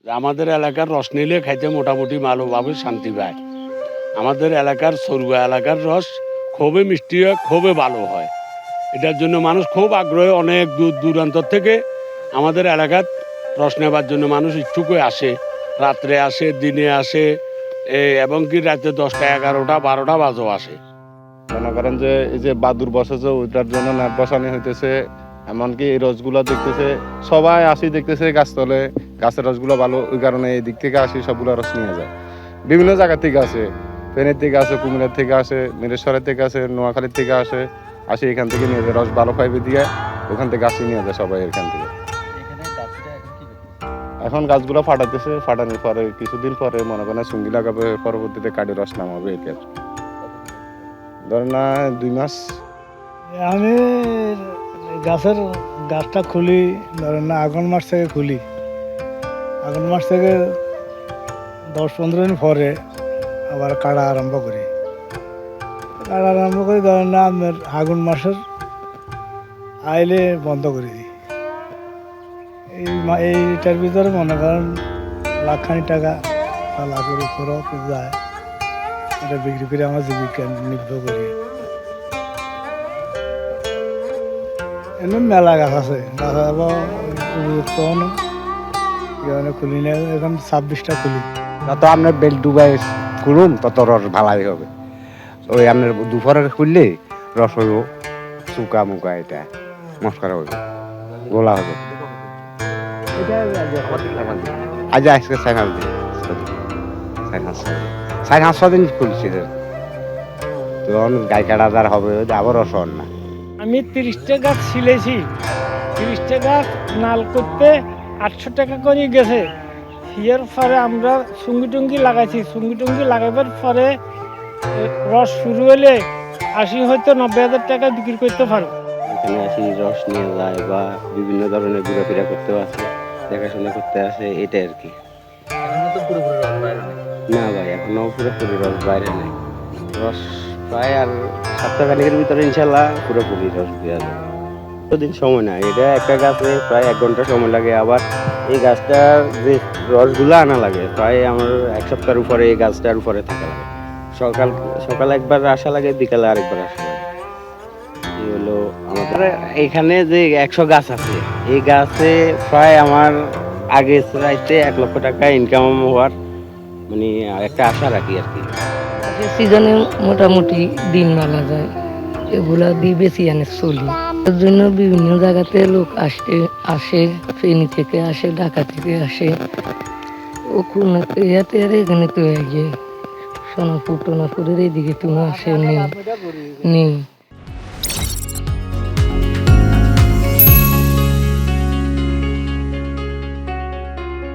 আমাদের এলাকার রস নিলে খাইতে মোটামুটি ভালোভাবে শান্তি পায়। আমাদের এলাকার সরুয়া এলাকার রস খুবই মিষ্টি হয়, খুবই ভালো হয়। এটার জন্য মানুষ খুব আগ্রহী, অনেক দূর দূরান্তর থেকে আমাদের এলাকার রস নেবার জন্য মানুষ ইচ্ছুক হয়ে আসে। রাত্রে আসে, দিনে আসে, এবং কি রাতে 10টা 11টা 12টা বাজেও আসে। মনে করেন যে এই যে বাদুর বসেছে ওইটার জন্য নেট বসানি হইতেছে, এমনকি এই রসগুলো দেখতেছে সবাই আসি, দেখতেছে গাছতলে গাছের রসগুলো ভালো, ওই কারণে এই দিক থেকে আসি সবগুলো রস নিয়ে যায়। বিভিন্ন জায়গা থেকে আসে, ফেনীর থেকে আসে, কুমিল্লার থেকে আসে, মিরেশ্বরের থেকে আসে, নোয়াখালীর থেকে আসে এখান থেকে নিয়ে যায় রস ভালো পাইবে দিয়ে, ওখান থেকে আসি নিয়ে যায় সবাই এখান থেকে। এখন গাছগুলো ফাটাতেছে, ফাটানোর পরে কিছুদিন পরে মনে করেন সঙ্গী লাগাবে, পরবর্তীতে কাঠি রস নামাবে এটা। ধরেন না 2 মাস। আমি গাছটা খুলি ধরেন না আগুন মাস থেকে খুলি, আগুন মাস থেকে 10-15 দিন পরে আবার কাটা আরম্ভ করি। ধরেন না আপনার আগুন মাসের আইলে বন্ধ করে দিই। এইটার ভিতরে মনে করেন লাখখানি টাকা বা লাখের উপরও যায়, এটা বিক্রি করে আমার জীবিকা নির্ভর করি। এমনি মেলা গাছ আছে, গাছ খুলি না, এখন 26টা খুলি। যত আপনার বেল ডুবাই করুন তত রস ভালাই হবে। ওই আপনার দুপুরে খুললে রস হইব চুকা মুকা, এটা মস্কারা হইব, গোলা হইব। আজ আজকে 4-5 দিন খুলছি, তখন গাই কাটা যার হবে আবার রস হন না। আমি 30টা গাছ ছিলেছি, 30টা গাছ নাল করতে 800 টাকা করে গেছে। এর পরে আমরা সুঙ্গি টুঙ্গি লাগাবার পরে রস শুরু হলে 80 হয়তো 90,000 টাকা বিক্রি করতে পারো। এখানে আসি রস নিয়ে যায় বা বিভিন্ন ধরনের ঘোরাফেরা করতে আসে, দেখাশোনা করতে আসে, এটাই আর কি। না ভাই, এখনো পুরোপুরি রস বাইরে নেই। রস প্রায় আর সপ্তাহখানেকের ভিতরে ইনশাল্লাহ পুরোপুরি রস দেওয়া যাবে। দিন সময় না, এটা একটা গাছে প্রায় 1 ঘন্টা সময় লাগে। আবার এই গাছটার যে রসগুলো আনা লাগে প্রায় আমার 1 সপ্তাহের উপরে এই গাছটার উপরে থাকা লাগে। সকালে একবার আসা লাগে, বিকালে আরেকবার আসা লাগে। এই হলো আমাদের এখানে যে 100 গাছ আছে, এই গাছে প্রায় আমার আগে চাইতে 1 লক্ষ টাকা ইনকাম হওয়ার মানে একটা আশা রাখি আর কি। সিজনে মোটামুটি দিন মালা যায়, এগুলা দিয়ে বেশি আনে চলি। এর জন্য বিভিন্ন জায়গাতে লোক আসে, ফেনী থেকে আসে, ঢাকা থেকে আসে, ও ইয়াতে আর এখানে তো গিয়ে সোনাপুর টোনাপুরের এইদিকে তুমি আসে নেই।